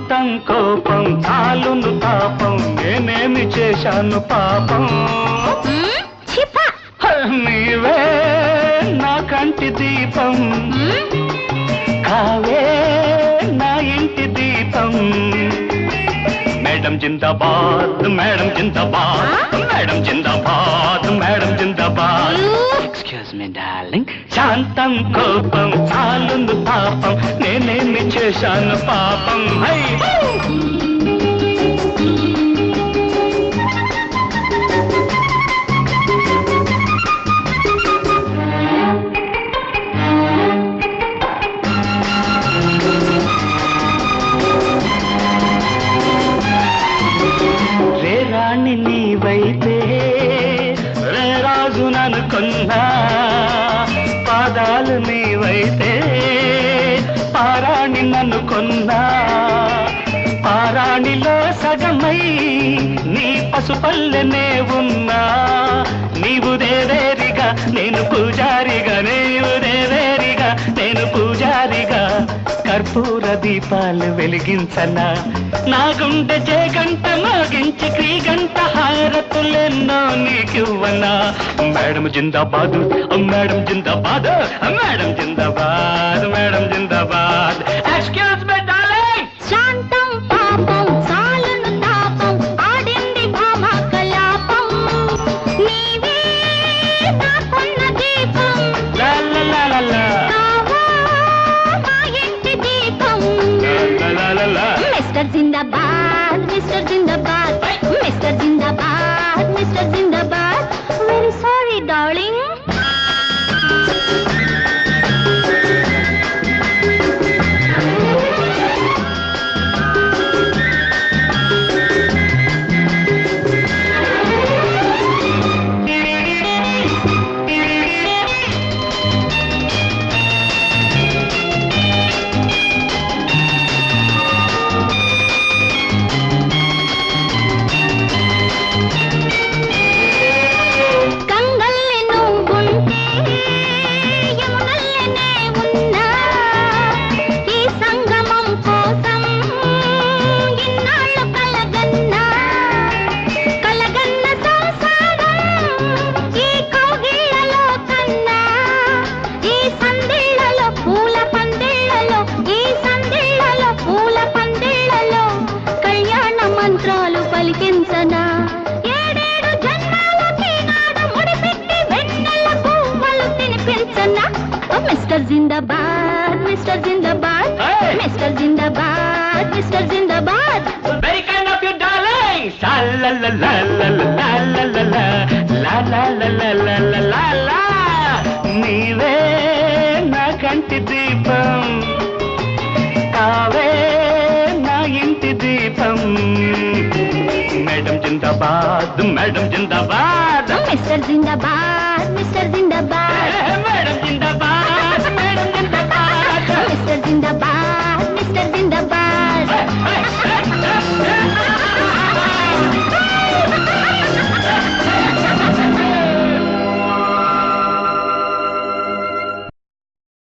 శాంతం కోపం చాలును తాపం నేనేమి చేశాను పాపం నీవే నా కంటి దీపం కావే నా ఇంటి దీపం మేడం జిందాబాద్ మేడం జిందాబాద్ మేడం జిందాబాద్ మేడం జిందాబాద్ ఎక్స్క్యూజ్ మీ డార్లింగ్ శాంతం కోపం చాలును పాపం నేనేమి చేశాను పాపం హై రాణి నీవైతే రే రాజు ననుకున్నా పాదాలు నీవైతే పారాణి ననుకున్నా పారాణిలో సగమై నీ పసుపల్లెనే ఉన్నా నీవు దేవేరిగా నేను పూజారిగా నీవు దేవేరిగా నేను పూజారిగా కర్పూర దీపాలు వెలిగించనా నా గుండె జేగంట మోగించి క్రీగంట హారతులెన్నో నీకివ్వనా మేడం జిందాబాద్ మేడం జిందాబాద్ మేడం జిందాబాద్ మేడం జిందాబాద్ ఎక్స్క్యూజ్ మీ డార్లింగ్ శాంతం పాపం చాలును తాపం ఆడింది భామ కలాపం నీవే నా కొన్న దీపం లా లా లా లా లా మిస్టర్ జిందాబాద్ మిస్టర్ జిందాబాద్ మిస్టర్ జిందాబాద్ మిస్టర్ జిందాబాద్ వెరీ సారీ డార్లింగ్ పలికించనా ఏడేడు జన్మాలకి నాడు ముడిపెట్టి వెన్నెల పువ్వులు తినిపించనా మిస్టర్ జిందాబాద్ మిస్టర్ జిందాబాద్ మిస్టర్ జిందాబాద్ మిస్టర్ జిందాబాద్ very kind of you darling లా లా లా లా లా లా లా లా లా లా లా లా లా నీవే నా కంటి దీపం కావే నా ఇంటి దీపం మేడం జిందాబాద్ మేడం జిందాబాద్ మిస్టర్ జిందాబాద్